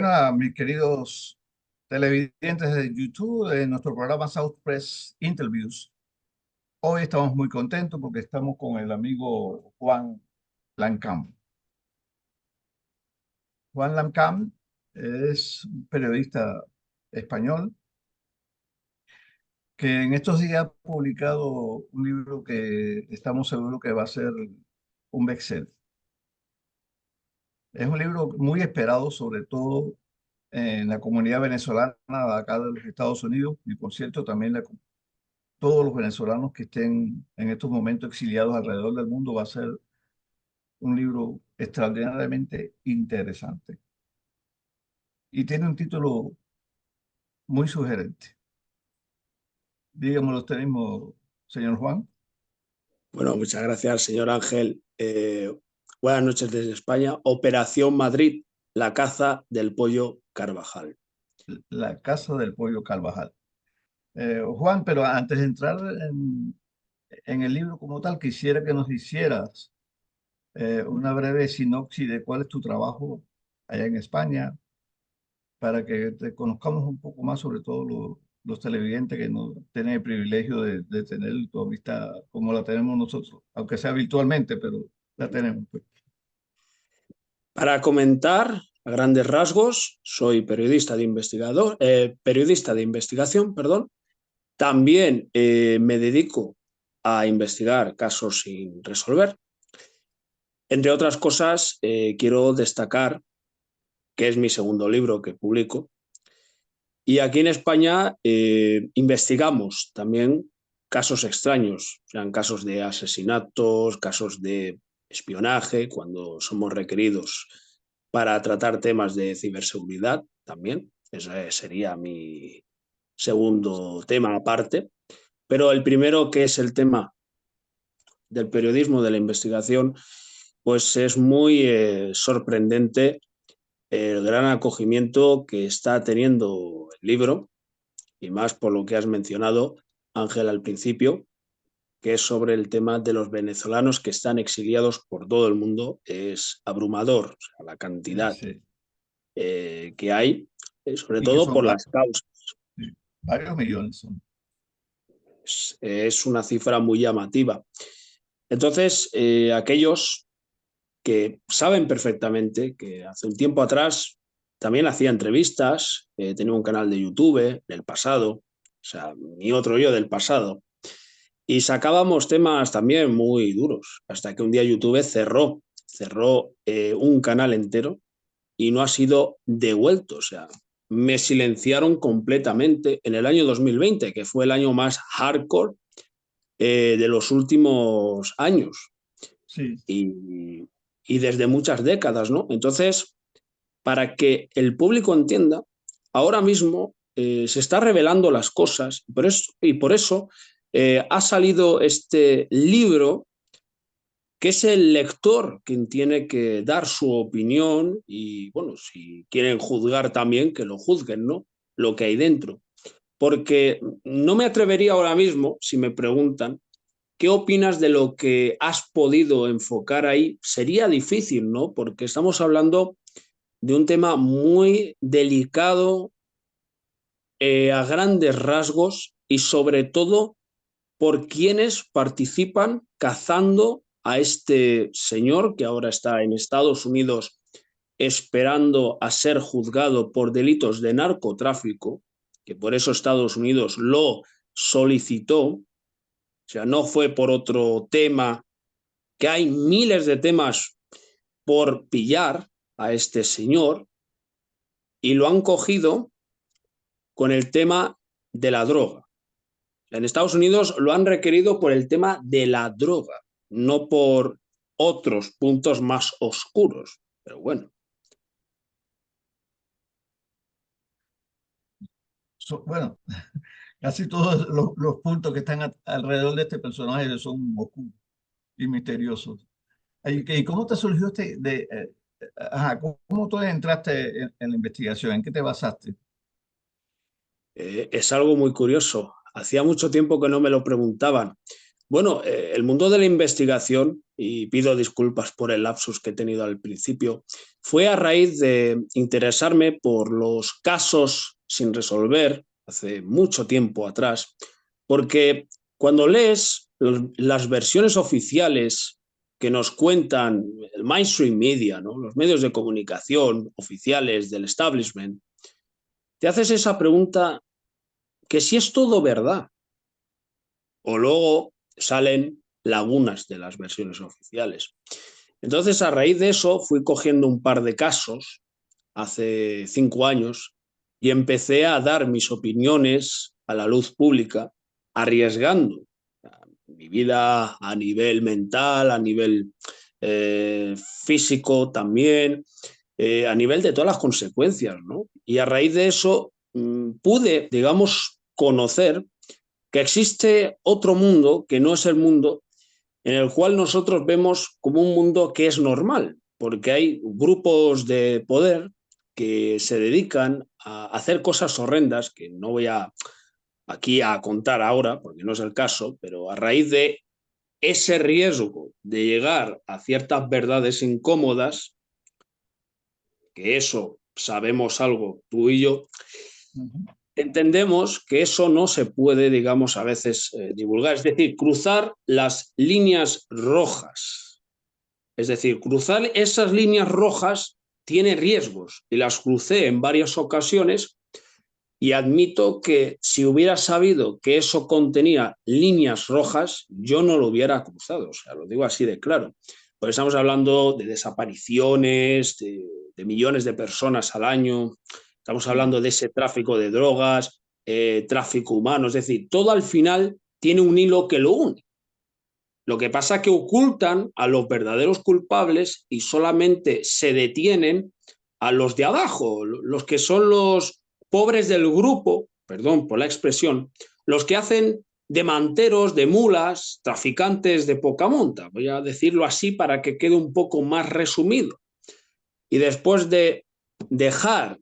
Buenas, mis queridos televidentes de YouTube, de nuestro programa South Press Interviews. Hoy estamos muy contentos porque estamos con el amigo Juan Lancam. Juan Lancam es un periodista español que en estos días ha publicado un libro que estamos seguros que va a ser un bestseller. Es un libro muy esperado, sobre todo en la comunidad venezolana de acá de los Estados Unidos y, por cierto, también todos los venezolanos que estén en estos momentos exiliados alrededor del mundo. Va a ser un libro extraordinariamente interesante y tiene un título muy sugerente. Dígamelo usted mismo, señor Juan. Bueno, muchas gracias, señor Ángel. Buenas noches desde España. Operación Madrid, la caza del pollo Carvajal. La Casa del Pollo Carvajal. Juan, pero antes de entrar en el libro como tal, quisiera que nos hicieras una breve sinopsis de cuál es tu trabajo allá en España, para que te conozcamos un poco más, sobre todo los televidentes que no tienen el privilegio de tener tu amistad como la tenemos nosotros, aunque sea virtualmente, pero la tenemos, pues. Para comentar a grandes rasgos, soy periodista de investigación, perdón. También me dedico a investigar casos sin resolver. Entre otras cosas, quiero destacar que es mi segundo libro que publico. Y aquí en España investigamos también casos extraños, sean casos de asesinatos, casos de espionaje, cuando somos requeridos para tratar temas de ciberseguridad también. Ese sería mi segundo tema aparte. Pero el primero, que es el tema del periodismo, de la investigación, pues es muy sorprendente el gran acogimiento que está teniendo el libro, y más por lo que has mencionado, Ángel, al principio, que es sobre el tema de los venezolanos que están exiliados por todo el mundo. Es abrumador, o sea, la cantidad Sí. que hay, sobre Y que todo son por las causas. sí, varios millones son. Es una cifra muy llamativa. Entonces, aquellos que saben perfectamente que hace un tiempo atrás también hacía entrevistas, tenía un canal de YouTube en el pasado, o sea, mi otro yo del pasado, y sacábamos temas también muy duros, hasta que un día YouTube cerró un canal entero y no ha sido devuelto. O sea, me silenciaron completamente en el año 2020, que fue el año más hardcore de los últimos años Sí, y, y desde muchas décadas, ¿no? Entonces, para que el público entienda, ahora mismo se está revelando las cosas, y por eso ha salido este libro, que es el lector quien tiene que dar su opinión y, bueno, si quieren juzgar también, que lo juzguen, ¿no? Lo que hay dentro. Porque no me atrevería ahora mismo, si me preguntan, ¿qué opinas de lo que has podido enfocar ahí? Sería difícil, ¿no? Porque estamos hablando de un tema muy delicado, a grandes rasgos, y sobre todo por quienes participan cazando a este señor que ahora está en Estados Unidos esperando a ser juzgado por delitos de narcotráfico, que por eso Estados Unidos lo solicitó. O sea, no fue por otro tema, que hay miles de temas por pillar a este señor, y lo han cogido con el tema de la droga. En Estados Unidos lo han requerido por el tema de la droga, no por otros puntos más oscuros. Pero bueno. Bueno, casi todos los puntos que están alrededor de este personaje son oscuros y misteriosos. ¿Y cómo te surgió ajá, cómo tú entraste en la investigación? ¿En qué te basaste? Es algo muy curioso. Hacía mucho tiempo que no me lo preguntaban. Bueno, el mundo de la investigación, y pido disculpas por el lapsus que he tenido al principio, fue a raíz de interesarme por los casos sin resolver hace mucho tiempo atrás, porque cuando lees las versiones oficiales que nos cuentan el mainstream media, ¿no? Los medios de comunicación oficiales del establishment, te haces esa pregunta que si es todo verdad, o luego salen lagunas de las versiones oficiales. Entonces, a raíz de eso, fui cogiendo un par de casos hace 5 años y empecé a dar mis opiniones a la luz pública, arriesgando mi vida a nivel mental, a nivel físico también, a nivel de todas las consecuencias, ¿no? Y a raíz de eso pude, digamos, conocer que existe otro mundo que no es el mundo en el cual nosotros vemos como un mundo que es normal, porque hay grupos de poder que se dedican a hacer cosas horrendas que no voy aquí a contar ahora, porque no es el caso, pero a raíz de ese riesgo de llegar a ciertas verdades incómodas, que eso sabemos algo tú y yo, entendemos que eso no se puede, digamos, a veces divulgar. Es decir, cruzar las líneas rojas. Es decir, cruzar esas líneas rojas tiene riesgos y las crucé en varias ocasiones y admito que si hubiera sabido que eso contenía líneas rojas, yo no lo hubiera cruzado. O sea, lo digo así de claro. Porque estamos hablando de desapariciones, de millones de personas al año, estamos hablando de ese tráfico de drogas, tráfico humano, es decir, todo al final tiene un hilo que lo une. Lo que pasa es que ocultan a los verdaderos culpables y solamente se detienen a los de abajo, los que son los pobres del grupo, perdón por la expresión, los que hacen de manteros, de mulas, traficantes de poca monta, voy a decirlo así para que quede un poco más resumido. Y después de dejar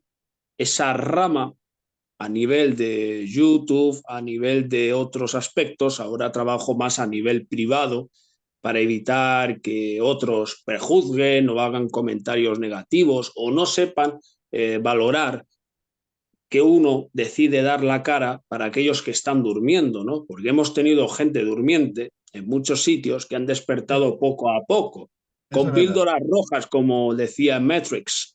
esa rama a nivel de YouTube, a nivel de otros aspectos, ahora trabajo más a nivel privado para evitar que otros prejuzguen o hagan comentarios negativos o no sepan valorar que uno decide dar la cara para aquellos que están durmiendo, ¿no? Porque hemos tenido gente durmiente en muchos sitios que han despertado poco a poco, Eso con es verdad. píldoras rojas, como decía Matrix.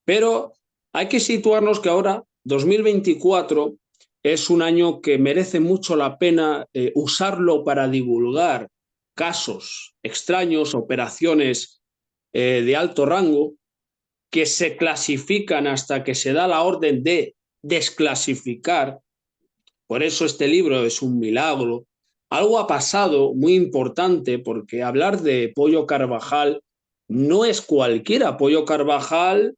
Pero hay que situarnos que ahora, 2024, es un año que merece mucho la pena usarlo para divulgar casos extraños, operaciones de alto rango, que se clasifican hasta que se da la orden de desclasificar. Por eso este libro es un milagro. Algo ha pasado muy importante porque hablar de Pollo Carvajal no es cualquiera. Pollo Carvajal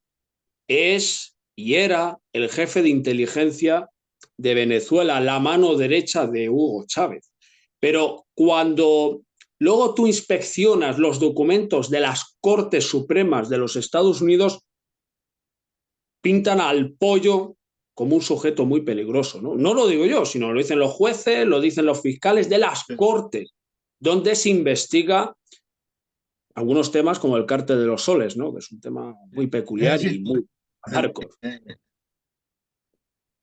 es y era el jefe de inteligencia de Venezuela, la mano derecha de Hugo Chávez. Pero cuando luego tú inspeccionas los documentos de las Cortes Supremas de los Estados Unidos, pintan al pollo como un sujeto muy peligroso, ¿no? No lo digo yo, sino lo dicen los jueces, lo dicen los fiscales de las Cortes, donde se investiga algunos temas como el cártel de los soles, ¿no? Que es un tema muy Es peculiar y decir, muy eh, hardcore. eh,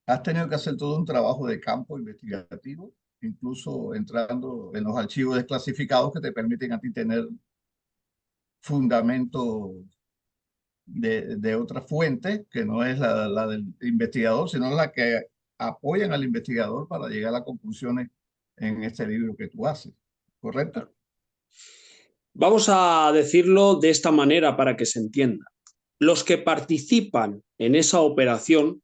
has tenido que hacer todo un trabajo de campo investigativo, incluso entrando en los archivos desclasificados que te permiten a ti tener fundamento de otra fuente, que no es la del investigador, sino la que apoyan al investigador para llegar a conclusiones en este libro que tú haces. ¿Correcto? Vamos a decirlo de esta manera para que se entienda. Los que participan en esa operación,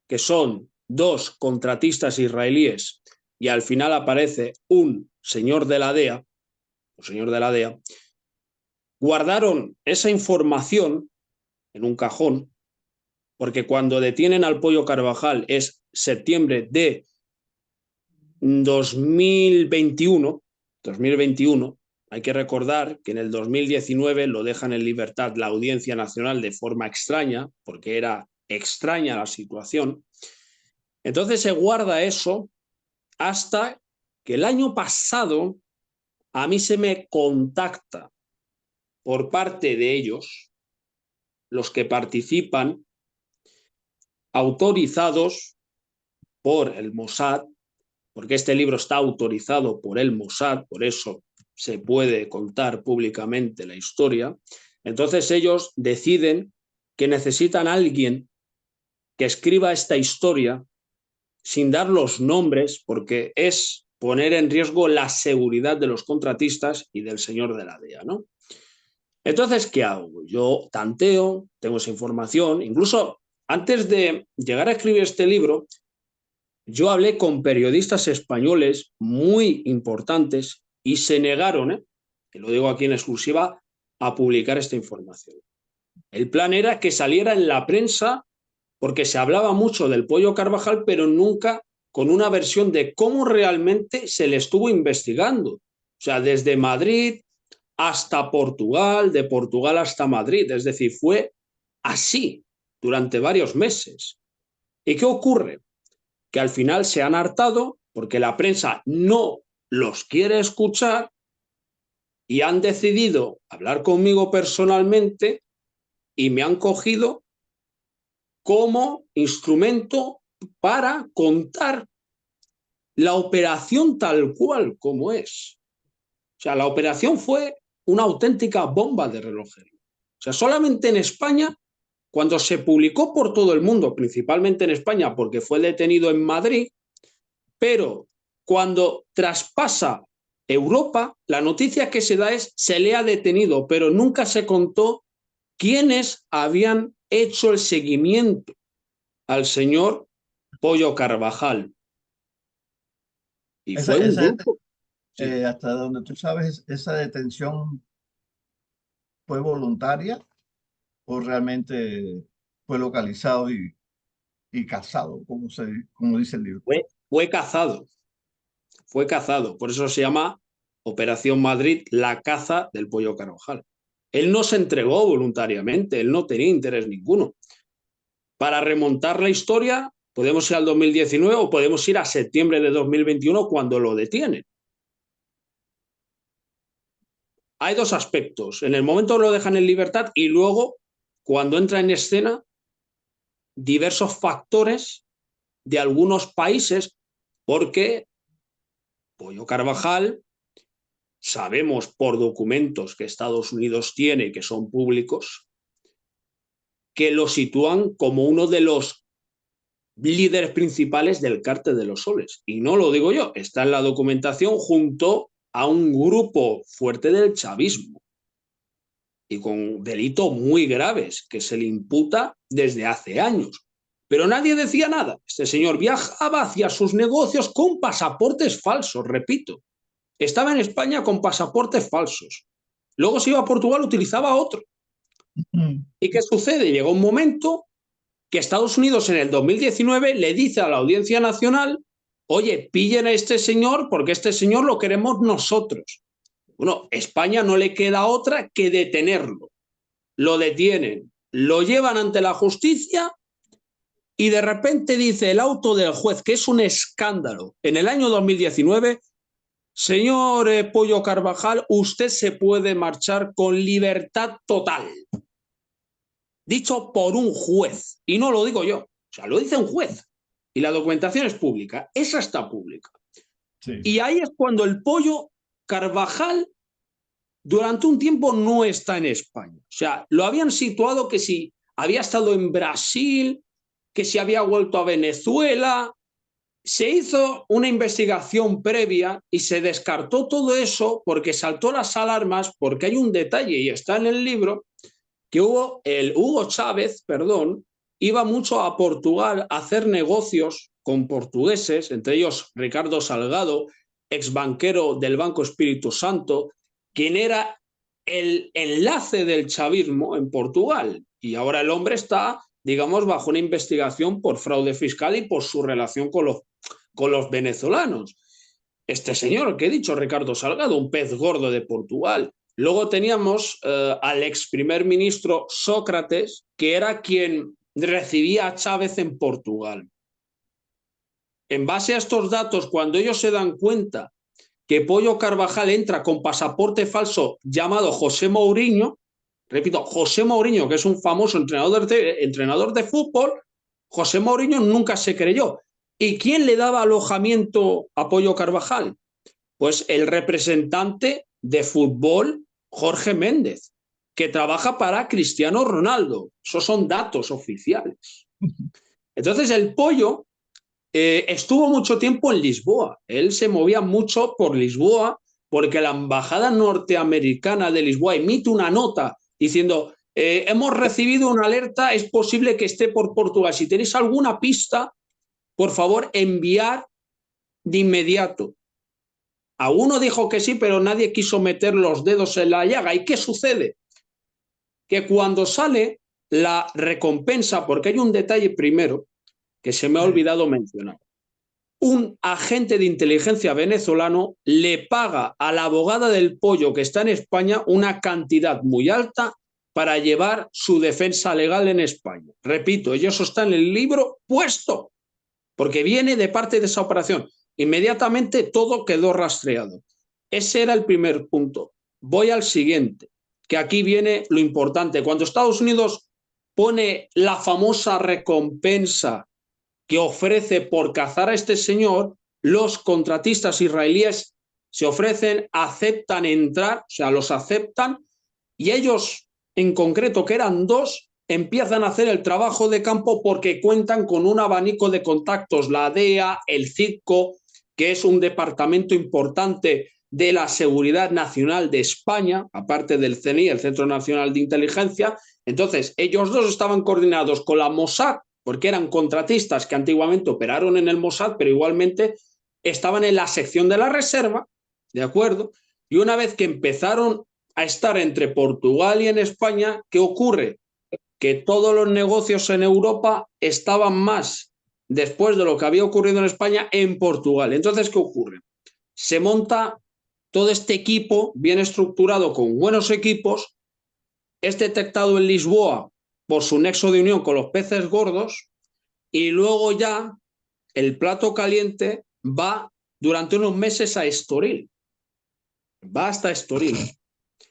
que son dos contratistas israelíes y al final aparece un señor de la DEA, un señor de la DEA, guardaron esa información en un cajón porque cuando detienen al Pollo Carvajal es septiembre de 2021, hay que recordar que en el 2019 lo dejan en libertad la Audiencia Nacional de forma extraña, porque era extraña la situación. Entonces se guarda eso hasta que el año pasado a mí se me contacta por parte de ellos, los que participan, autorizados por el Mossad, porque este libro está autorizado por el Mossad, por eso se puede contar públicamente la historia. Entonces ellos deciden que necesitan a alguien que escriba esta historia sin dar los nombres, porque es poner en riesgo la seguridad de los contratistas y del señor de la DEA, ¿no? Entonces, ¿qué hago? Yo tanteo, tengo esa información, incluso antes de llegar a escribir este libro, yo hablé con periodistas españoles muy importantes y se negaron, que lo digo aquí en exclusiva, a publicar esta información. El plan era que saliera en la prensa porque se hablaba mucho del Pollo Carvajal, pero nunca con una versión de cómo realmente se le estuvo investigando. O sea, desde Madrid hasta Portugal, de Portugal hasta Madrid. Es decir, fue así durante varios meses. ¿Y qué ocurre? Que al final se han hartado porque la prensa no los quiere escuchar y han decidido hablar conmigo personalmente y me han cogido como instrumento para contar la operación tal cual como es. O sea, la operación fue una auténtica bomba de relojería. O sea, solamente en España, cuando se publicó por todo el mundo, principalmente en España, porque fue detenido en Madrid, pero cuando traspasa Europa, la noticia que se da es se le ha detenido, pero nunca se contó quiénes habían hecho el seguimiento al señor Pollo Carvajal. Y Esa, fue un esa, grupo. Sí. hasta donde tú sabes, ¿esa detención fue voluntaria o realmente fue localizado y cazado, como dice el libro? Fue cazado, fue cazado. Por eso se llama Operación Madrid, la caza del Pollo Carvajal. Él no se entregó voluntariamente, él no tenía interés ninguno. Para remontar la historia, podemos ir al 2019 o podemos ir a septiembre de 2021 cuando lo detienen. Hay dos aspectos. En el momento lo dejan en libertad y luego, cuando entra en escena, diversos factores de algunos países, porque Pollo Carvajal, sabemos por documentos que Estados Unidos tiene, que son públicos, que lo sitúan como uno de los líderes principales del Cártel de los Soles. Y no lo digo yo, está en la documentación junto a un grupo fuerte del chavismo y con delitos muy graves que se le imputa desde hace años. Pero nadie decía nada. Este señor viajaba hacia sus negocios con pasaportes falsos, repito. Estaba en España con pasaportes falsos. Luego se iba a Portugal, utilizaba otro. ¿Y qué sucede? Llegó un momento que Estados Unidos en el 2019 le dice a la Audiencia Nacional, oye, pillen a este señor porque este señor lo queremos nosotros. Bueno, España no le queda otra que detenerlo. Lo detienen, lo llevan ante la justicia y de repente dice el auto del juez, que es un escándalo, en el año 2019, señor Pollo Carvajal, usted se puede marchar con libertad total. Dicho por un juez, y no lo digo yo, o sea, lo dice un juez. Y la documentación es pública, esa está pública. Sí. Y ahí es cuando el Pollo Carvajal durante un tiempo no está en España. O sea, lo habían situado que si había estado en Brasil, que si había vuelto a Venezuela. Se hizo una investigación previa y se descartó todo eso porque saltó las alarmas, porque hay un detalle y está en el libro, que Hugo Chávez, perdón, iba mucho a Portugal a hacer negocios con portugueses, entre ellos Ricardo Salgado, exbanquero del Banco Espíritu Santo, quien era el enlace del chavismo en Portugal. Y ahora el hombre está, digamos, bajo una investigación por fraude fiscal y por su relación con los venezolanos. Este señor que he dicho, Ricardo Salgado, un pez gordo de Portugal. Luego teníamos al ex primer ministro Sócrates, que era quien recibía a Chávez en Portugal. En base a estos datos, cuando ellos se dan cuenta que Pollo Carvajal entra con pasaporte falso llamado José Mourinho, repito, José Mourinho, que es un famoso entrenador de fútbol. José Mourinho nunca se creyó. ¿Y quién le daba alojamiento a Pollo Carvajal? Pues el representante de fútbol, Jorge Méndez, que trabaja para Cristiano Ronaldo. Esos son datos oficiales. Entonces el Pollo estuvo mucho tiempo en Lisboa. Él se movía mucho por Lisboa porque la embajada norteamericana de Lisboa emite una nota diciendo hemos recibido una alerta, es posible que esté por Portugal. Si tenéis alguna pista, por favor, enviar de inmediato. A uno dijo que sí, pero nadie quiso meter los dedos en la llaga. ¿Y qué sucede? Que cuando sale la recompensa, porque hay un detalle primero que se me ha olvidado mencionar. Un agente de inteligencia venezolano le paga a la abogada del Pollo que está en España una cantidad muy alta para llevar su defensa legal en España. Repito, eso está en el libro puesto, porque viene de parte de esa operación. Inmediatamente todo quedó rastreado. Ese era el primer punto. Voy al siguiente, que aquí viene lo importante. Cuando Estados Unidos pone la famosa recompensa que ofrece por cazar a este señor, los contratistas israelíes se ofrecen, aceptan entrar, o sea, los aceptan, y ellos, en concreto, que eran dos, empiezan a hacer el trabajo de campo porque cuentan con un abanico de contactos, la DEA, el CITCO, que es un departamento importante de la Seguridad Nacional de España, aparte del CNI, el Centro Nacional de Inteligencia. Entonces, ellos dos estaban coordinados con la Mossad, porque eran contratistas que antiguamente operaron en el Mossad, pero igualmente estaban en la sección de la reserva, ¿de acuerdo? Y una vez que empezaron a estar entre Portugal y en España, ¿qué ocurre? Que todos los negocios en Europa estaban más, después de lo que había ocurrido en España, en Portugal. Entonces, ¿qué ocurre? Se monta todo este equipo bien estructurado con buenos equipos, es detectado en Lisboa por su nexo de unión con los peces gordos y luego ya el plato caliente va durante unos meses a Estoril. Va hasta Estoril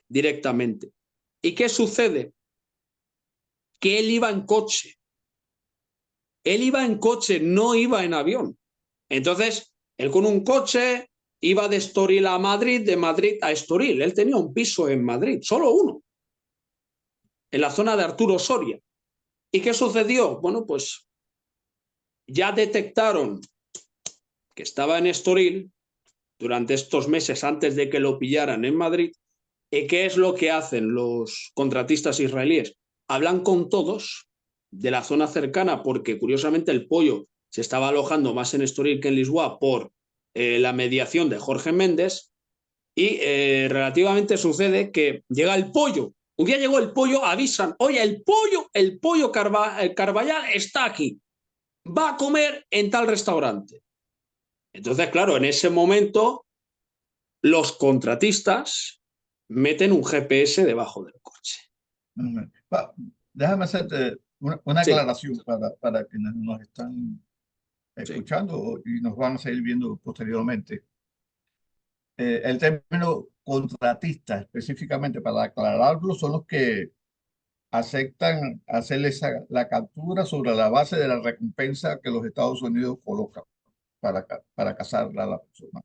directamente. ¿Y qué sucede? Que él iba en coche. Él iba en coche, no iba en avión. Entonces, él con un coche iba de Estoril a Madrid, de Madrid a Estoril. Él tenía un piso en Madrid, solo uno, en la zona de Arturo Soria. ¿Y qué sucedió? Bueno, pues ya detectaron que estaba en Estoril durante estos meses antes de que lo pillaran en Madrid. ¿Y qué es lo que hacen los contratistas israelíes? Hablan con todos de la zona cercana porque, curiosamente, el Pollo se estaba alojando más en Estoril que en Lisboa por la mediación de Jorge Méndez y relativamente sucede que llega el Pollo. Un día llegó el Pollo, avisan, oye, el pollo Carballal está aquí, va a comer en tal restaurante. Entonces, claro, en ese momento los contratistas meten un GPS debajo del coche. Déjame hacerte una Sí, aclaración para quienes nos están sí. escuchando y nos van a seguir viendo posteriormente. El término contratista, específicamente para aclararlo, son los que aceptan hacer la captura sobre la base de la recompensa que los Estados Unidos colocan para cazar a la persona.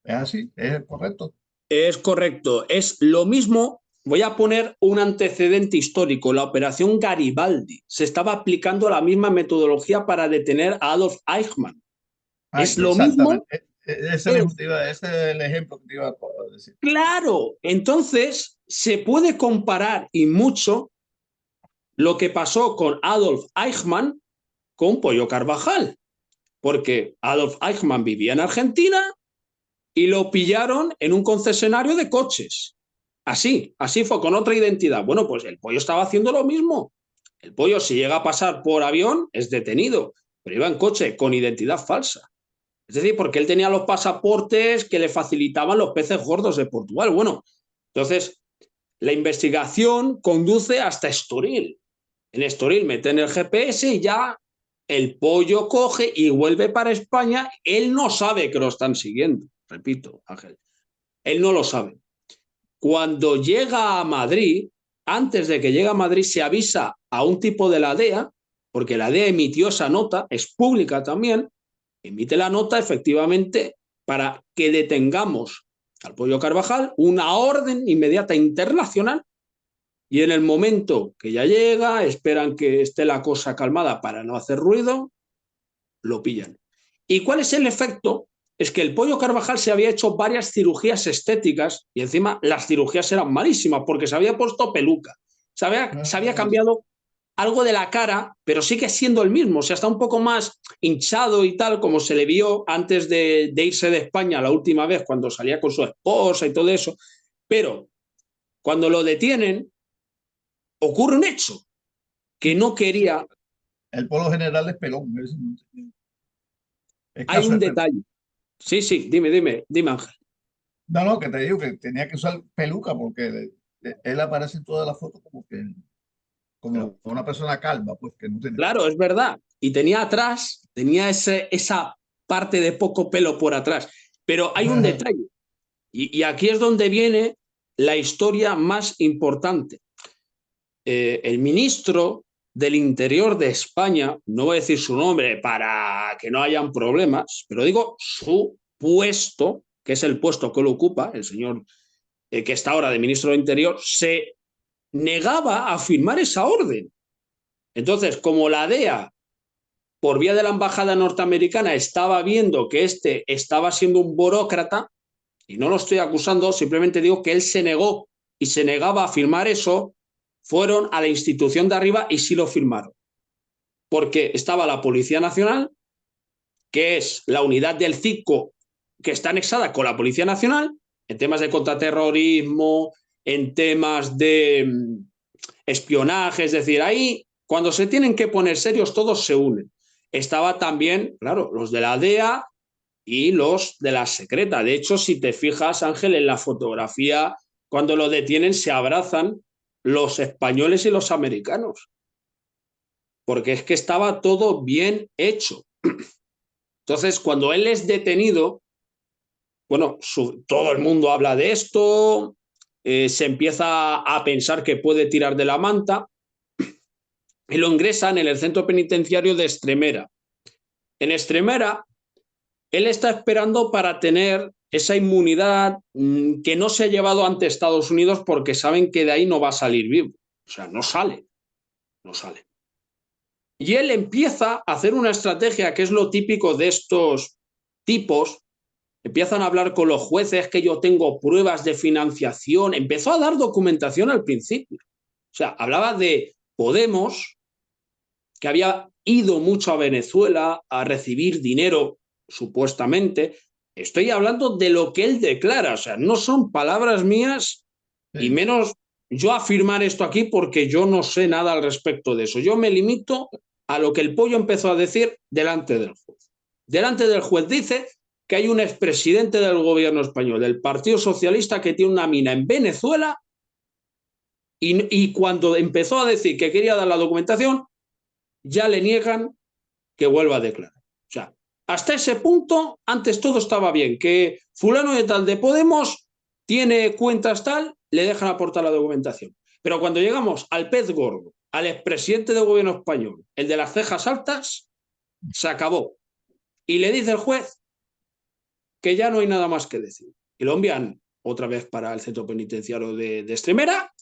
¿Es así? ¿Es correcto? Es correcto, es lo mismo. Voy a poner un antecedente histórico. La operación Garibaldi se estaba aplicando la misma metodología para detener a Adolf Eichmann. Ay, Es lo mismo. exactamente. Ese mismo Es ese es el ejemplo que te iba a decir. claro. Entonces, se puede comparar y mucho lo que pasó con Adolf Eichmann con Pollo Carvajal, porque Adolf Eichmann vivía en Argentina y lo pillaron en un concesionario de coches. Así fue, con otra identidad. Bueno, pues el Pollo estaba haciendo lo mismo. El Pollo, si llega a pasar por avión, es detenido, pero iba en coche con identidad falsa. Es decir, porque él tenía los pasaportes que le facilitaban los peces gordos de Portugal. Bueno, entonces la investigación conduce hasta Estoril. En Estoril meten el GPS y ya el Pollo coge y vuelve para España. Él no sabe que lo están siguiendo. repito, Ángel, él no lo sabe. Cuando llega a Madrid, antes de que llegue a Madrid, se avisa a un tipo de la DEA, porque la DEA emitió esa nota, es pública también, emite la nota efectivamente para que detengamos al Pollo Carvajal, una orden inmediata internacional, y en el momento que ya llega, esperan que esté la cosa calmada para no hacer ruido, lo pillan. ¿Y cuál es el efecto? Es que el Pollo Carvajal se había hecho varias cirugías estéticas y encima las cirugías eran malísimas porque se había puesto peluca, se había cambiado algo de la cara, pero sigue siendo el mismo, o sea, está un poco más hinchado y tal, como se le vio antes de irse de España la última vez, cuando salía con su esposa y todo eso, pero cuando lo detienen, ocurre un hecho, que no quería, El polo general es pelón, es hay caso un de pelón. detalle. Sí, sí, dime Ángel. No, no, que te digo que tenía que usar peluca porque él aparece en todas las fotos como que Claro, como una persona calva, pues que no tiene. claro, es verdad. Y tenía atrás, tenía esa parte de poco pelo por atrás. Pero hay un detalle, y aquí es donde viene la historia más importante. El ministro del Interior de España, no voy a decir su nombre para que no hayan problemas, pero digo su puesto, que es el puesto que lo ocupa, el señor que está ahora de ministro del Interior, se negaba a firmar esa orden. Entonces, como la DEA, por vía de la embajada norteamericana, estaba viendo que este estaba siendo un burócrata, y no lo estoy acusando, simplemente digo que él se negó y se negaba a firmar eso, fueron a la institución de arriba y sí lo firmaron. Porque estaba la Policía Nacional, que es la unidad del CICO que está anexada con la Policía Nacional, en temas de contraterrorismo, en temas de espionaje, es decir, ahí cuando se tienen que poner serios todos se unen. Estaba también, claro, los de la DEA y los de la secreta. De hecho, si te fijas, Ángel, en la fotografía, cuando lo detienen, se abrazan los españoles y los americanos, porque es que estaba todo bien hecho. Entonces, cuando él es detenido, bueno, todo el mundo habla de esto, se empieza a pensar que puede tirar de la manta y lo ingresan en el centro penitenciario de Extremera. En Extremera, él está esperando para tener esa inmunidad que no se ha llevado ante Estados Unidos porque saben que de ahí no va a salir vivo. O sea, no sale, no sale. Y él empieza a hacer una estrategia que es lo típico de estos tipos. Empiezan a hablar con los jueces que yo tengo pruebas de financiación. Empezó a dar documentación al principio. O sea, hablaba de Podemos, que había ido mucho a Venezuela a recibir dinero, supuestamente. Estoy hablando de lo que él declara, o sea, no son palabras mías y Sí. menos yo afirmar esto aquí porque yo no sé nada al respecto de eso. Yo me limito a lo que el pollo empezó a decir delante del juez. Delante del juez dice que hay un expresidente del gobierno español, del Partido Socialista, que tiene una mina en Venezuela y cuando empezó a decir que quería dar la documentación, ya le niegan que vuelva a declarar. O sea, hasta ese punto, antes todo estaba bien, que fulano de tal de Podemos tiene cuentas tal, le dejan aportar la documentación. Pero cuando llegamos al pez gordo, al expresidente del gobierno español, el de las cejas altas, se acabó. Y le dice el juez que ya no hay nada más que decir. Y lo envían otra vez para el centro penitenciario de Extremera.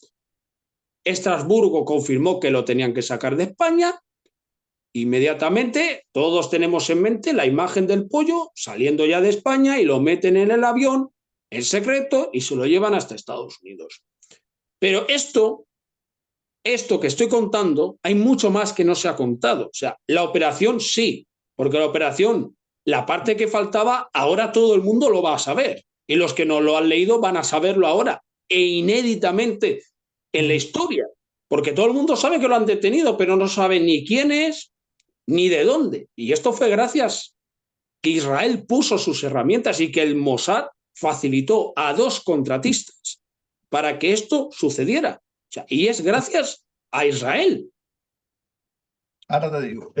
Estrasburgo confirmó que lo tenían que sacar de España. Inmediatamente todos tenemos en mente la imagen del pollo saliendo ya de España y lo meten en el avión en secreto y se lo llevan hasta Estados Unidos. Pero esto que estoy contando, hay mucho más que no se ha contado. O sea, la operación sí, porque la operación, la parte que faltaba, ahora todo el mundo lo va a saber. Y los que no lo han leído van a saberlo ahora, e inéditamente en la historia. Porque todo el mundo sabe que lo han detenido, pero no sabe ni quién es, ni de dónde. Y esto fue gracias que Israel puso sus herramientas y que el Mossad facilitó a dos contratistas para que esto sucediera. O sea, y es gracias a Israel. Ahora te digo,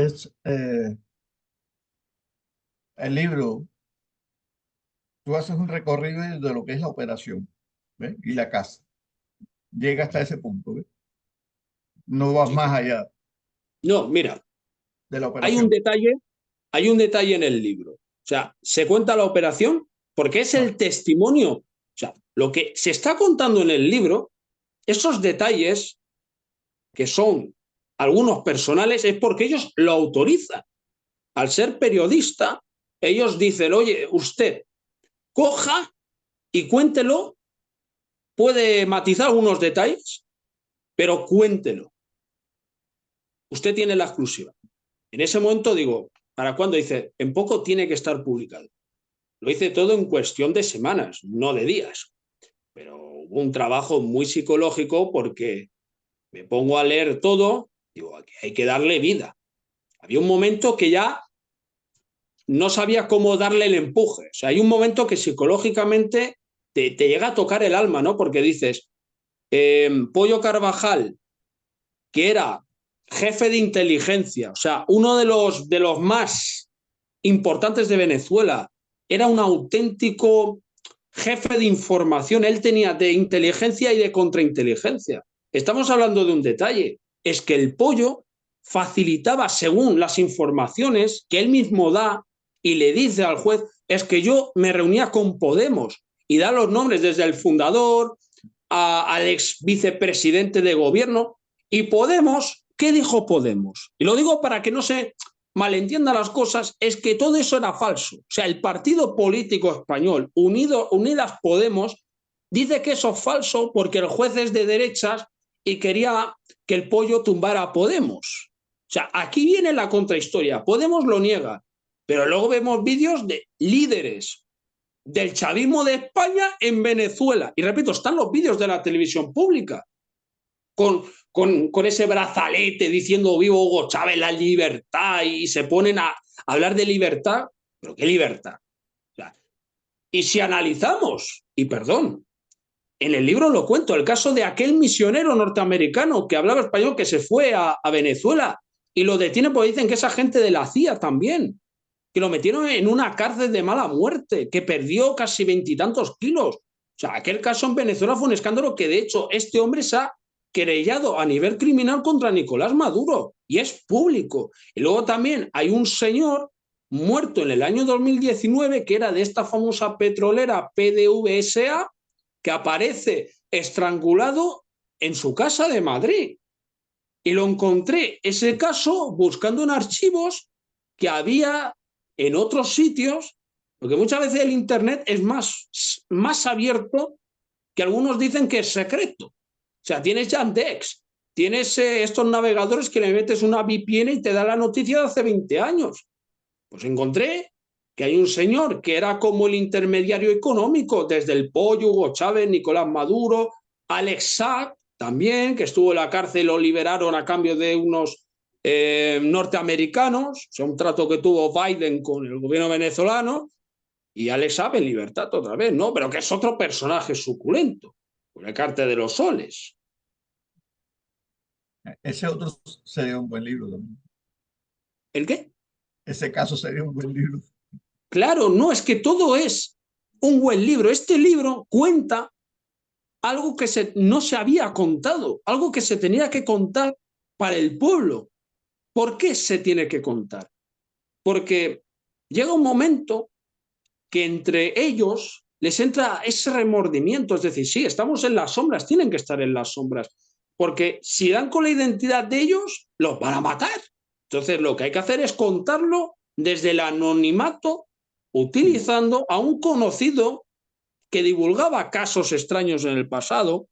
el libro tú haces un recorrido de lo que es la operación, ¿ves? Y la casa. Llega hasta ese punto, ¿ves? No vas Sí. más allá No, mira, de la hay un operación. detalle, hay un detalle en el libro. O sea, se cuenta la operación porque es Ah, el testimonio. O sea, lo que se está contando en el libro, esos detalles que son algunos personales, es porque ellos lo autorizan. Al ser periodista, ellos dicen, oye, usted coja y cuéntelo, puede matizar algunos detalles, pero cuéntelo. Usted tiene la exclusiva. En ese momento digo, ¿para cuándo? Dice, en poco tiene que estar publicado. Lo hice todo en cuestión de semanas, no de días. Pero hubo un trabajo muy psicológico porque me pongo a leer todo, digo, aquí hay que darle vida. Había un momento que ya no sabía cómo darle el empuje. O sea, hay un momento que psicológicamente te llega a tocar el alma, ¿no? Porque dices, Pollo Carvajal, que era jefe de inteligencia, o sea, uno de los más importantes de Venezuela, era un auténtico jefe de información, él tenía de inteligencia y de contrainteligencia. Estamos hablando de un detalle, es que el pollo facilitaba según las informaciones que él mismo da y le dice al juez, es que yo me reunía con Podemos y da los nombres desde el fundador al ex vicepresidente de gobierno y Podemos, ¿qué dijo Podemos? Y lo digo para que no se malentienda las cosas, es que todo eso era falso. O sea, el partido político español, Unidas Podemos, dice que eso es falso porque el juez es de derechas y quería que el pollo tumbara a Podemos. O sea, aquí viene la contrahistoria. Podemos lo niega, pero luego vemos vídeos de líderes del chavismo de España en Venezuela. Y repito, están los vídeos de la televisión pública con ese brazalete diciendo vivo Hugo Chávez, la libertad, y se ponen a hablar de libertad. ¿Pero qué libertad? O sea, y si analizamos, y perdón, en el libro lo cuento, el caso de aquel misionero norteamericano que hablaba español que se fue a Venezuela y lo detienen porque dicen que es agente de la CIA también, que lo metieron en una cárcel de mala muerte, que perdió casi 20 y tantos kilos. O sea, aquel caso en Venezuela fue un escándalo que de hecho este hombre se ha querellado a nivel criminal contra Nicolás Maduro y es público. Y luego también hay un señor muerto en el año 2019 que era de esta famosa petrolera PDVSA que aparece estrangulado en su casa de Madrid. Y lo encontré, ese caso, buscando en archivos que había en otros sitios, porque muchas veces el Internet es más abierto que algunos dicen que es secreto. O sea, tienes Yandex, tienes estos navegadores que le metes una VPN y te da la noticia de hace 20 años. Pues encontré que hay un señor que era como el intermediario económico, desde el Pollo, Hugo Chávez, Nicolás Maduro, Alex Saab también, que estuvo en la cárcel, lo liberaron a cambio de unos norteamericanos, o sea, un trato que tuvo Biden con el gobierno venezolano, y Alex Saab en libertad otra vez, ¿no? Pero que es otro personaje suculento, con el cártel de los soles. ese otro sería un buen libro también. ¿El qué? Ese caso sería un buen libro. Claro, no, es que todo es un buen libro. Este libro cuenta algo que no se había contado, algo que se tenía que contar para el pueblo. ¿Por qué se tiene que contar? Porque llega un momento que entre ellos les entra ese remordimiento, es decir, sí, estamos en las sombras, tienen que estar en las sombras, porque si dan con la identidad de ellos, los van a matar. Entonces lo que hay que hacer es contarlo desde el anonimato, utilizando a un conocido que divulgaba casos extraños en el pasado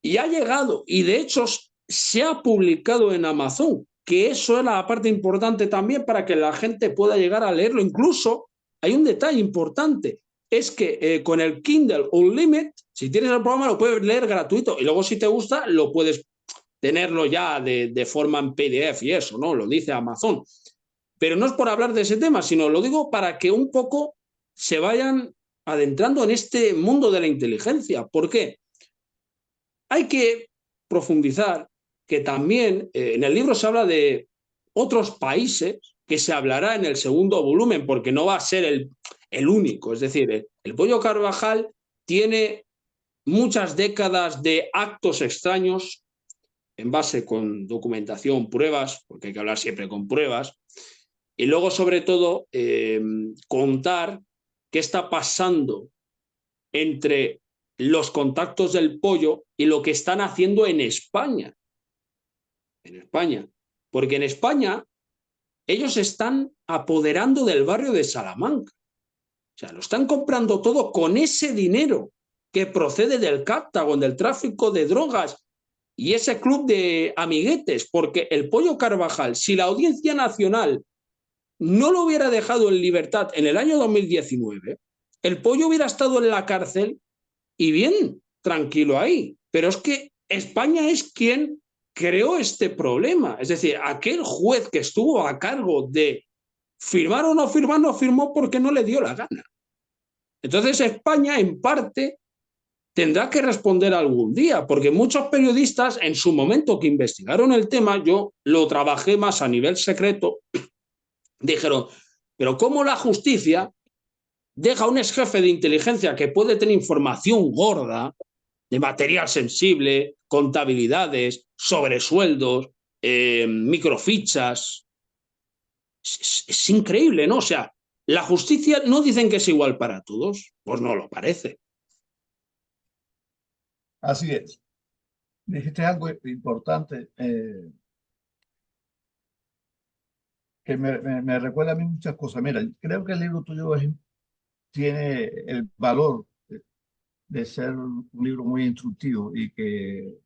y ha llegado, y de hecho se ha publicado en Amazon, que eso era la parte importante también para que la gente pueda llegar a leerlo. Incluso hay un detalle importante, es que con el Kindle Unlimited, si tienes el programa lo puedes leer gratuito y luego si te gusta lo puedes tenerlo ya de forma en PDF y eso, ¿no? Lo dice Amazon. Pero no es por hablar de ese tema, sino lo digo para que un poco se vayan adentrando en este mundo de la inteligencia. ¿Por qué? Hay que profundizar que también en el libro se habla de otros países que se hablará en el segundo volumen, porque no va a ser el único. Es decir, el pollo Carvajal tiene muchas décadas de actos extraños en base con documentación, pruebas, porque hay que hablar siempre con pruebas, y luego sobre todo contar qué está pasando entre los contactos del pollo y lo que están haciendo en España. En España. Porque en España ellos están apoderando del barrio de Salamanca. O sea, lo están comprando todo con ese dinero que procede del Cáptagon, del tráfico de drogas y ese club de amiguetes, porque el pollo Carvajal, si la Audiencia Nacional no lo hubiera dejado en libertad en el año 2019, el pollo hubiera estado en la cárcel y bien, tranquilo ahí. Pero es que España es quien creó este problema. Es decir, aquel juez que estuvo a cargo de firmar o no firmar, no firmó porque no le dio la gana. Entonces España, en parte, tendrá que responder algún día, porque muchos periodistas en su momento que investigaron el tema, yo lo trabajé más a nivel secreto, dijeron, pero ¿cómo la justicia deja a un ex jefe de inteligencia que puede tener información gorda de material sensible, contabilidades, sobresueldos, microfichas? Es increíble, ¿no? O sea, la justicia no dicen que es igual para todos, pues no lo parece. Así es. Dijiste algo importante que me recuerda a mí muchas cosas. Mira, creo que el libro tuyo tiene el valor de ser un libro muy instructivo y que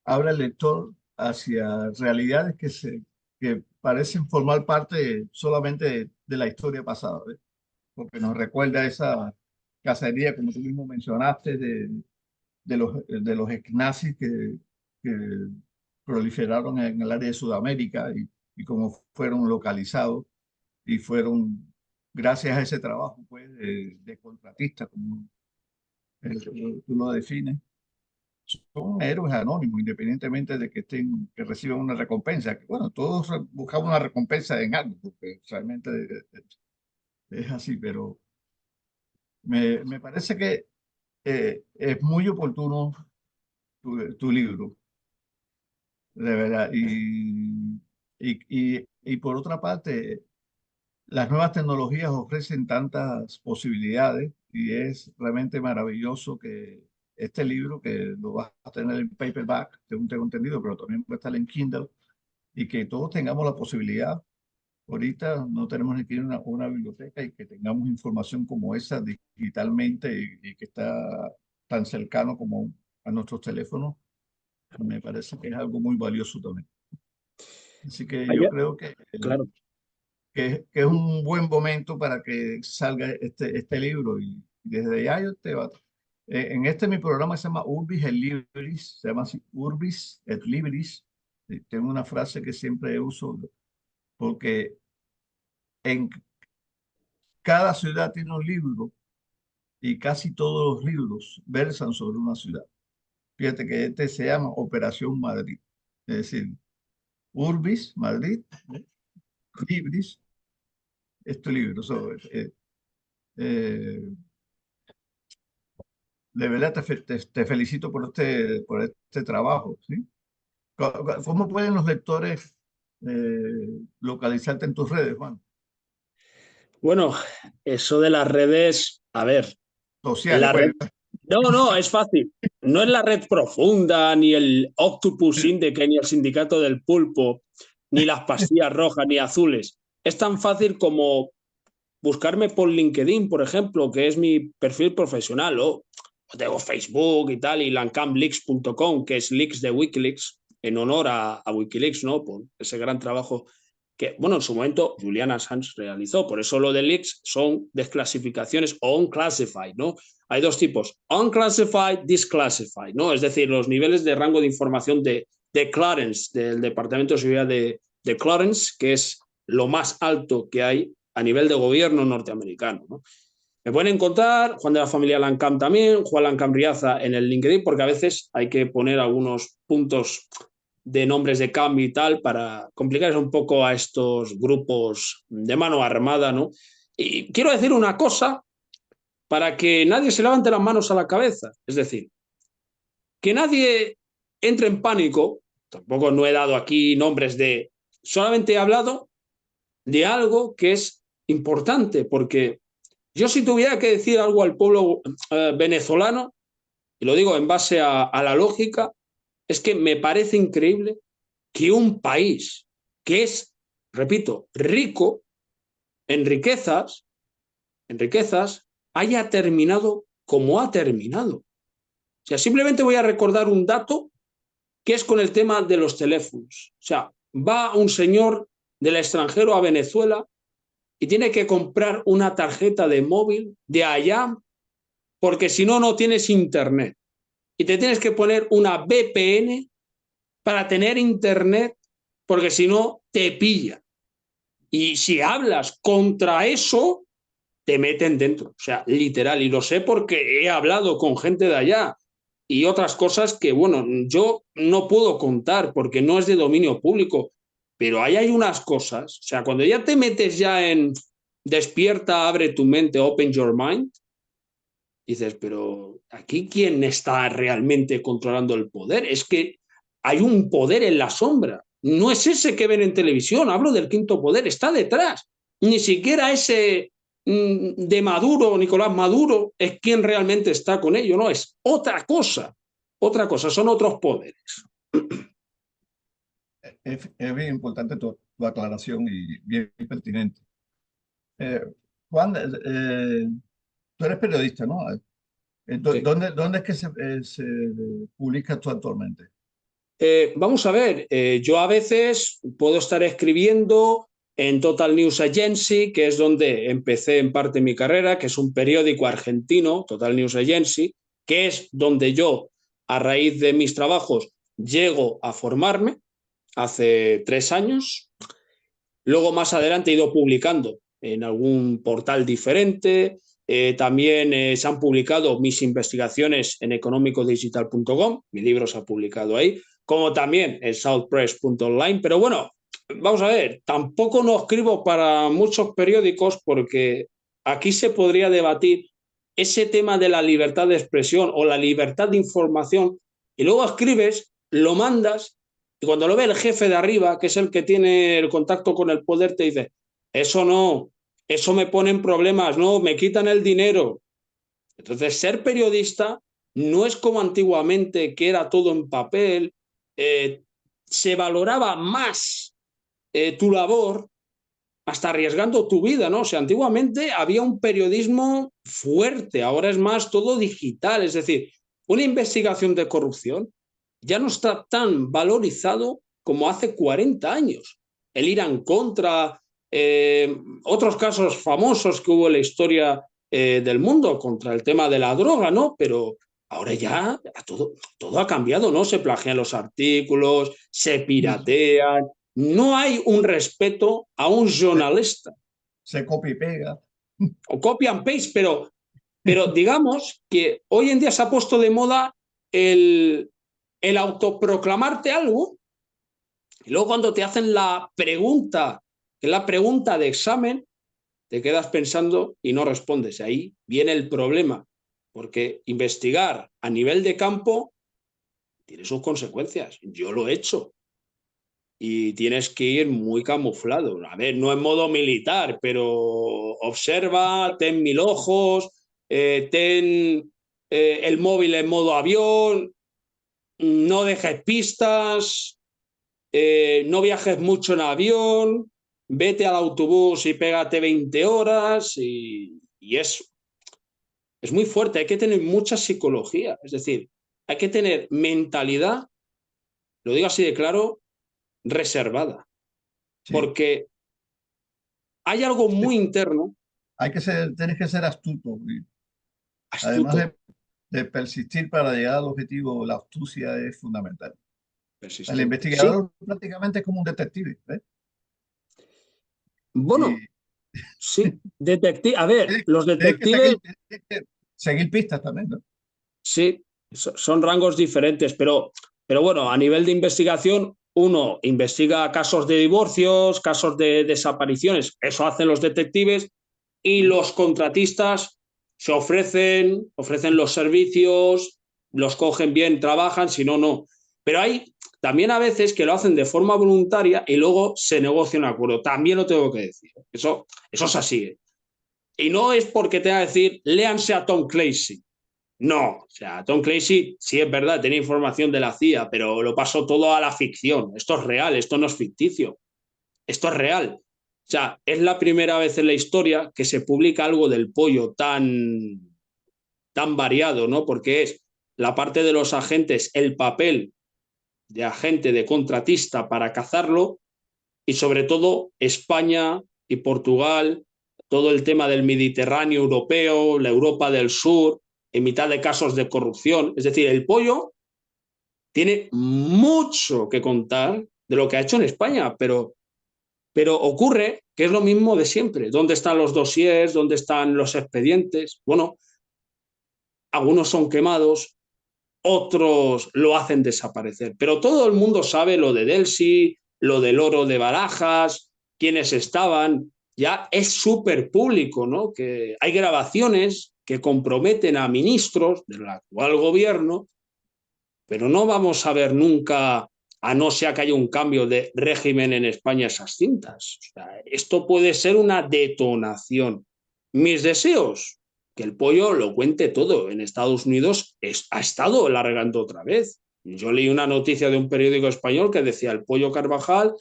abre al lector hacia realidades que parecen formar parte solamente de la historia pasada, ¿ves? Porque nos recuerda esa cacería, como tú mismo mencionaste, de los ex-nazis que proliferaron en el área de Sudamérica y cómo fueron localizados y fueron, gracias a ese trabajo pues, de contratista, como tú lo defines, son héroes anónimos, independientemente de que que reciban una recompensa. Que, bueno, todos buscamos una recompensa en algo, porque realmente es así, pero me parece que es muy oportuno tu libro, de verdad. Y por otra parte, las nuevas tecnologías ofrecen tantas posibilidades y es realmente maravilloso que este libro, que lo vas a tener en paperback, según tengo entendido, pero también va a estar en Kindle, y que todos tengamos la posibilidad. Ahorita no tenemos ni que ir a una biblioteca y que tengamos información como esa digitalmente y que está tan cercano como a nuestros teléfonos, me parece que es algo muy valioso también. Así que yo creo Claro. que es un buen momento para que salga este libro y desde ya yo en este mi programa se llama Urbis et Libris, se llama así, Urbis et Libris. Y tengo una frase que siempre uso porque en cada ciudad tiene un libro y casi todos los libros versan sobre una ciudad. Fíjate que este se llama Operación Madrid, es decir, Urbis, Madrid, Libris, este libro. Eh, de verdad te felicito por este trabajo, ¿sí? ¿Cómo pueden los lectores localizarte en tus redes, Juan? Bueno, eso de las redes, a ver, Sociales, la red, pues. no, es fácil. No es la red profunda, ni el Octopus Index, ni el sindicato del pulpo, ni las pastillas rojas, ni azules. Es tan fácil como buscarme por LinkedIn, por ejemplo, que es mi perfil profesional, o tengo Facebook y tal, y lancamleaks.com, que es leaks de Wikileaks, en honor a Wikileaks, ¿no? Por ese gran trabajo que, bueno, en su momento Julian Assange realizó. Por eso lo de leaks son desclasificaciones o unclassified, ¿no? Hay dos tipos, unclassified, disclassified, ¿no? Es decir, los niveles de rango de información de Clarence, del Departamento de Seguridad de Clarence, que es lo más alto que hay a nivel de gobierno norteamericano, ¿no? Me pueden encontrar Juan de la familia Lancam también, Juan Lancam Riaza en el LinkedIn, porque a veces hay que poner algunos puntos de nombres de cambio y tal para complicar un poco a estos grupos de mano armada, ¿no? Y quiero decir una cosa para que nadie se levante las manos a la cabeza. Es decir, que nadie entre en pánico. Tampoco no he dado aquí nombres de... Solamente he hablado de algo que es importante, porque yo si tuviera que decir algo al pueblo venezolano, y lo digo en base a la lógica, es que me parece increíble que un país que es, repito, rico en riquezas, haya terminado como ha terminado. O sea, simplemente voy a recordar un dato que es con el tema de los teléfonos. O sea, va un señor del extranjero a Venezuela y tiene que comprar una tarjeta de móvil de allá porque si no, no tienes internet. Y te tienes que poner una VPN para tener internet porque si no, te pilla. Y si hablas contra eso, te meten dentro. O sea, literal. Y lo sé porque he hablado con gente de allá y otras cosas que, bueno, yo no puedo contar porque no es de dominio público. Pero ahí hay unas cosas. O sea, cuando ya te metes ya en despierta, abre tu mente, open your mind, dices, pero aquí ¿quién está realmente controlando el poder? Es que hay un poder en la sombra. No es ese que ven en televisión, hablo del quinto poder, está detrás. Ni siquiera ese de Maduro, Nicolás Maduro, es quien realmente está con ello, no, es otra cosa, son otros poderes. Es bien importante tu aclaración y bien pertinente. Eh, Juan, tú eres periodista, ¿no? Sí. ¿Dónde es que se publica tú actualmente? Vamos a ver, yo a veces puedo estar escribiendo en Total News Agency, que es donde empecé en parte mi carrera, que es un periódico argentino, Total News Agency, que es donde yo, a raíz de mis trabajos, llego a formarme hace 3 años. Luego, más adelante, he ido publicando en algún portal diferente. También se han publicado mis investigaciones en economicodigital.com, mi libro se ha publicado ahí, como también en southpress.online. Pero bueno, vamos a ver, tampoco no escribo para muchos periódicos porque aquí se podría debatir ese tema de la libertad de expresión o la libertad de información y luego escribes, lo mandas y cuando lo ve el jefe de arriba, que es el que tiene el contacto con el poder, te dice, eso no, eso me pone en problemas, no, me quitan el dinero. Entonces, ser periodista no es como antiguamente, que era todo en papel, eh, se valoraba más tu labor hasta arriesgando tu vida, ¿no? O sea, antiguamente había un periodismo fuerte, ahora es más todo digital, es decir, una investigación de corrupción ya no está tan valorizado como hace 40 años. El Irán contra, otros casos famosos que hubo en la historia del mundo contra el tema de la droga, ¿no? Pero ahora ya todo ha cambiado, ¿no? Se plagian los artículos, se piratean, no hay un respeto a un Se, jornalista. se copia y pega. O copy and paste, pero digamos que hoy en día se ha puesto de moda el autoproclamarte algo y luego cuando te hacen la pregunta, que es la pregunta de examen, te quedas pensando y no respondes. Ahí viene el problema, porque investigar a nivel de campo tiene sus consecuencias. Yo lo he hecho y tienes que ir muy camuflado. A ver, no en modo militar, pero observa, ten 1000 ojos, ten el móvil en modo avión, no dejes pistas, no viajes mucho en avión, vete al autobús y pégate 20 horas y es muy fuerte, hay que tener mucha psicología, es decir, hay que tener mentalidad, lo digo así de claro, reservada, Sí. porque hay algo Sí. muy interno, Tienes que ser astuto. Y además astuto, de persistir para llegar al objetivo, la astucia es fundamental. El persistente. Sí, investigador prácticamente es como un detective, ¿ves? bueno, Y sí, detective. A ver, tienes, los tienes que detectives, seguir, tienes que seguir pistas también, ¿no? sí, son rangos diferentes, pero bueno, a nivel de investigación, uno investiga casos de divorcios, casos de desapariciones, eso hacen los detectives, y los contratistas se ofrecen los servicios, los cogen bien, trabajan, si no, no. Pero hay también a veces que lo hacen de forma voluntaria y luego se negocia un acuerdo. También lo tengo que decir. Eso es así. Y no es porque tenga que decir, léanse a Tom Clancy. No, o sea, Tom Clancy sí es verdad, tenía información de la CIA, pero lo pasó todo a la ficción. Esto es real, esto no es ficticio, esto es real. O sea, es la primera vez en la historia que se publica algo del pollo tan variado, ¿no? Porque es la parte de los agentes, el papel de agente, de contratista para cazarlo, y sobre todo España y Portugal, todo el tema del Mediterráneo europeo, la Europa del Sur, en mitad de casos de corrupción. Es decir, el pollo tiene mucho que contar de lo que ha hecho en España, pero ocurre que es lo mismo de siempre. ¿Dónde están los dossiers? ¿Dónde están los expedientes? Bueno, algunos son quemados, otros lo hacen desaparecer. Pero todo el mundo sabe lo de Delsi, lo del oro de Barajas, quiénes estaban. Ya es súper público, ¿no? Que hay grabaciones que comprometen a ministros del actual gobierno, pero no vamos a ver nunca, a no ser que haya un cambio de régimen en España, esas cintas. O sea, esto puede ser una detonación. Mis deseos, que el pollo lo cuente todo. En Estados Unidos ha estado largando otra vez. Yo leí una noticia de un periódico español que decía el pollo Carvajal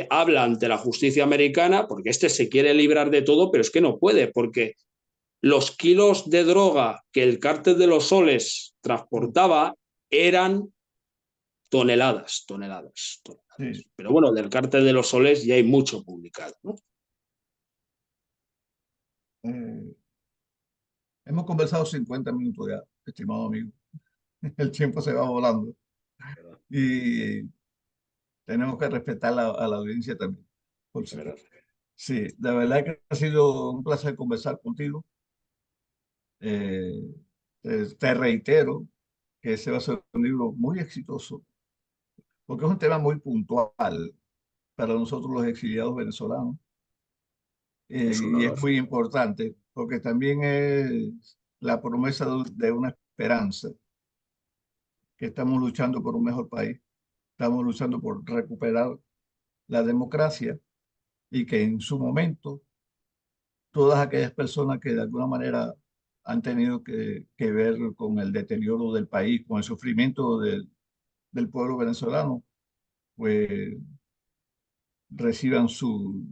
habla ante la justicia americana porque este se quiere librar de todo, pero es que no puede, porque los kilos de droga que el cártel de los Soles transportaba eran toneladas, toneladas, Sí. toneladas. Pero bueno, del cártel de los Soles ya hay mucho publicado, ¿no? Eh, hemos conversado 50 minutos ya, estimado amigo. El tiempo se va volando y tenemos que respetar a la audiencia también. Por supuesto. Sí, de verdad que ha sido un placer conversar contigo. Eh, te reitero que ese va a ser un libro muy exitoso porque es un tema muy puntual para nosotros los exiliados venezolanos, Es un y es honor. muy importante porque también es la promesa de una esperanza, que estamos luchando por un mejor país, estamos luchando por recuperar la democracia y que en su momento todas aquellas personas que de alguna manera han tenido que ver con el deterioro del país, con el sufrimiento del pueblo venezolano, pues reciban su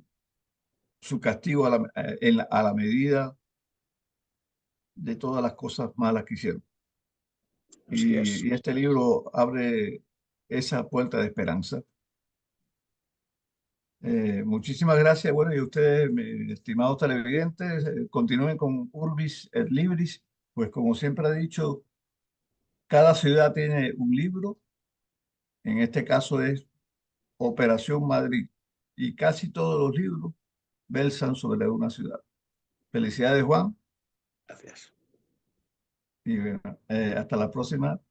castigo a la medida de todas las cosas malas que hicieron. Así es. Y este libro abre esa puerta de esperanza. Muchísimas gracias. Bueno, y ustedes, mis estimados televidentes, continúen con Urbis et Libris. Pues como siempre he dicho, cada ciudad tiene un libro. En este caso es Operación Madrid. Y casi todos los libros versan sobre una ciudad. Felicidades, Juan. Gracias. Y bueno, hasta la próxima.